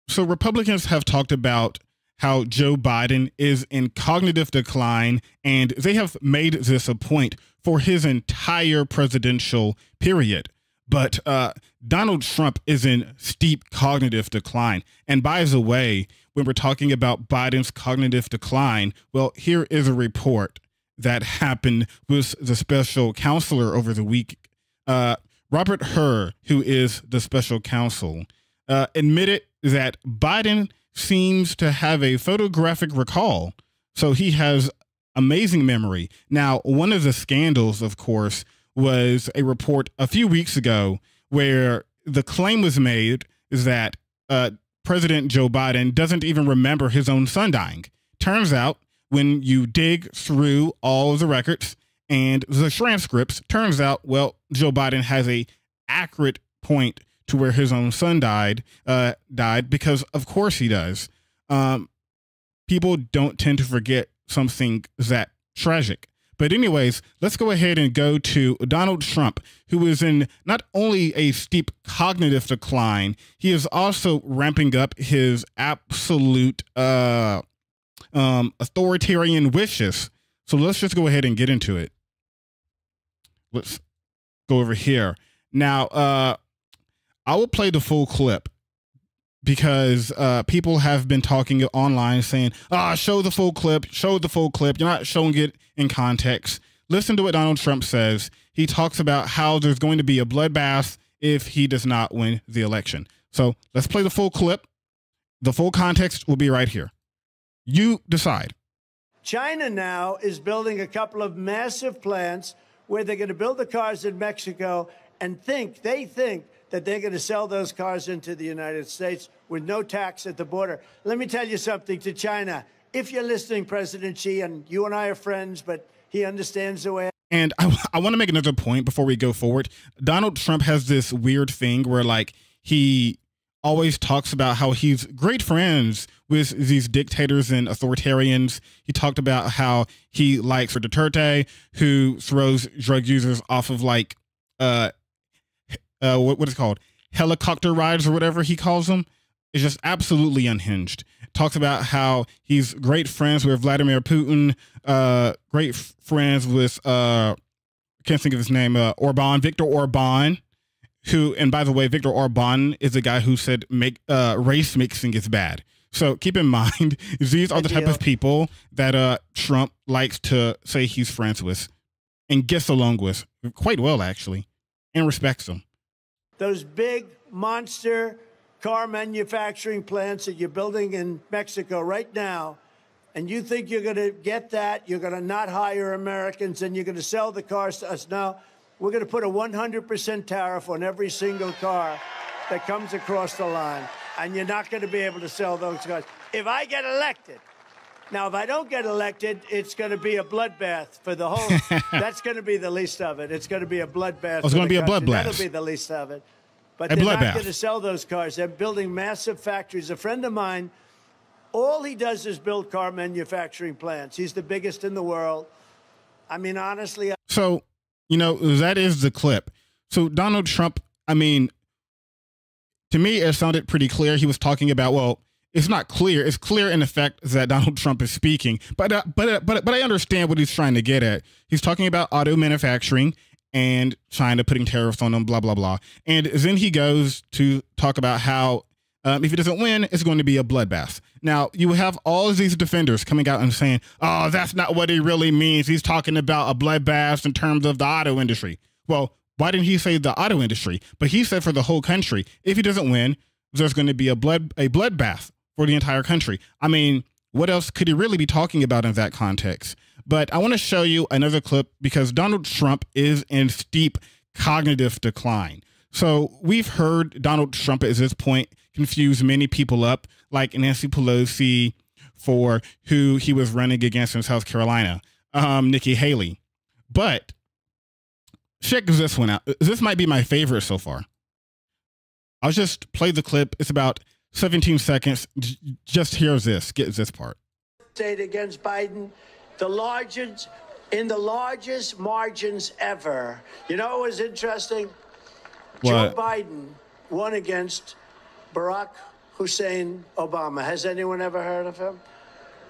So Republicans have talked about how Joe Biden is in cognitive decline, and they have made this a point for his entire presidential period. But Donald Trump is in steep cognitive decline. And by the way, when we're talking about Biden's cognitive decline, well, here is a report that happened with the special counselor over the week. Robert Hur, who is the special counsel, admitted that Biden seems to have a photographic recall. So he has amazing memory. Now, one of the scandals, of course, was a report a few weeks ago where the claim was made that President Joe Biden doesn't even remember his own son dying. Turns out, when you dig through all the records and the transcripts, turns out, well, Joe Biden has a accurate point to where his own son died because of course he does. People don't tend to forget something that tragic. But anyways, let's go ahead and go to Donald Trump, who is in not only a steep cognitive decline, he is also ramping up his absolute authoritarian wishes. So let's just go ahead and get into it. Let's go over here. Now, I will play the full clip because people have been talking online saying, show the full clip, show the full clip. You're not showing it in context. Listen to what Donald Trump says. He talks about how there's going to be a bloodbath if he does not win the election. So let's play the full clip. The full context will be right here. You decide. China now is building a couple of massive plants where they're going to build the cars in Mexico and they think that they're going to sell those cars into the United States with no tax at the border. Let me tell you something to China. If you're listening, President Xi, and you and I are friends, but he understands the way. And I want to make another point before we go forward. Donald Trump has this weird thing where, like, he always talks about how he's great friends with these dictators and authoritarians. He talked about how he likes Duterte, who throws drug users off of, like, what is it called? Helicopter rides or whatever he calls them. It's just absolutely unhinged. Talks about how he's great friends with Vladimir Putin, great friends with, I can't think of his name, Viktor Orban, who, and by the way, Viktor Orban is the guy who said race mixing is bad. So keep in mind, these are the type of people that Trump likes to say he's friends with and gets along with quite well, actually, and respects them. Those big monster car manufacturing plants that you're building in Mexico right now, and you think you're going to get that, you're going to not hire Americans, and you're going to sell the cars to us. Now, we're going to put a 100% tariff on every single car that comes across the line, and you're not going to be able to sell those cars. If I get elected, now, if I don't get elected, it's going to be a bloodbath for the whole. That's going to be the least of it. It's going to be a bloodbath. It's going to be a bloodbath. That'll be the least of it. But they're not going to sell those cars. They're building massive factories. A friend of mine, all he does is build car manufacturing plants. He's the biggest in the world. I mean, honestly. So, you know, that is the clip. So Donald Trump, I mean, to me, it sounded pretty clear. He was talking about, well, it's not clear. It's clear in the fact that Donald Trump is speaking, but I understand what he's trying to get at. He's talking about auto manufacturing and China putting tariffs on them, blah, blah, blah. And then he goes to talk about how if he doesn't win, it's going to be a bloodbath. Now, you have all of these defenders coming out and saying, oh, that's not what he really means. He's talking about a bloodbath in terms of the auto industry. Well, why didn't he say the auto industry? But he said for the whole country, if he doesn't win, there's going to be a bloodbath for the entire country. I mean, what else could he really be talking about in that context? But I want to show you another clip because Donald Trump is in steep cognitive decline. So we've heard Donald Trump at this point confuse many people up, like Nancy Pelosi, for who he was running against in South Carolina, Nikki Haley. But check this one out. This might be my favorite so far. I'll just play the clip. It's about 17 seconds. Just hear this. Get this part. State against Biden, in the largest margins ever. You know what was interesting? What? Joe Biden won against Barack Hussein Obama. Has anyone ever heard of him?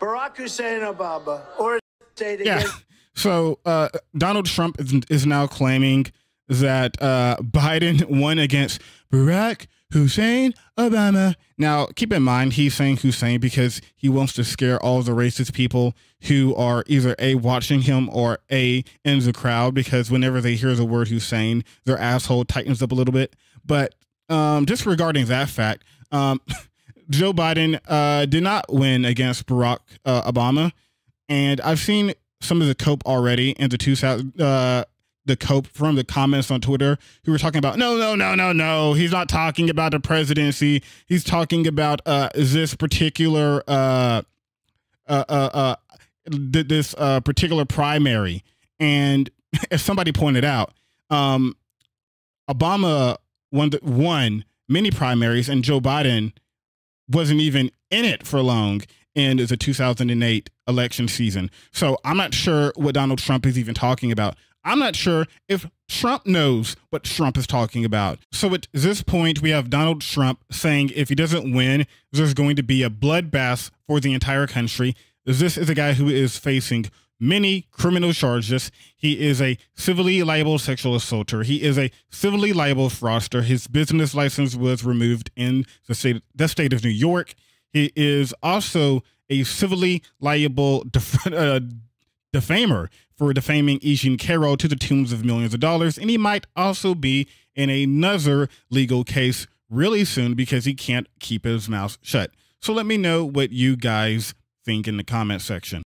Barack Hussein Obama, or state again. So Donald Trump is now claiming that Biden won against Barack Hussein Obama. Now, keep in mind, he's saying Hussein because he wants to scare all the racist people who are either A, watching him, or A, in the crowd, because whenever they hear the word Hussein, their asshole tightens up a little bit. But just regarding that fact, Joe Biden did not win against Barack Obama. And I've seen some of the cope already in the cope from the comments on Twitter who were talking about, no, he's not talking about the presidency. He's talking about this particular particular primary. And as somebody pointed out, Obama won many primaries, and Joe Biden wasn't even in it for long in the 2008 election season. So I'm not sure what Donald Trump is even talking about. I'm not sure if Trump knows what Trump is talking about. So at this point, we have Donald Trump saying if he doesn't win, there's going to be a bloodbath for the entire country. This is a guy who is facing many criminal charges. He is a civilly liable sexual assaulter. He is a civilly liable fraudster. His business license was removed in the state of New York. He is also a civilly liable defamer for defaming E. Jean Carroll to the tunes of millions of dollars. And he might also be in another legal case really soon because he can't keep his mouth shut. So let me know what you guys think in the comment section.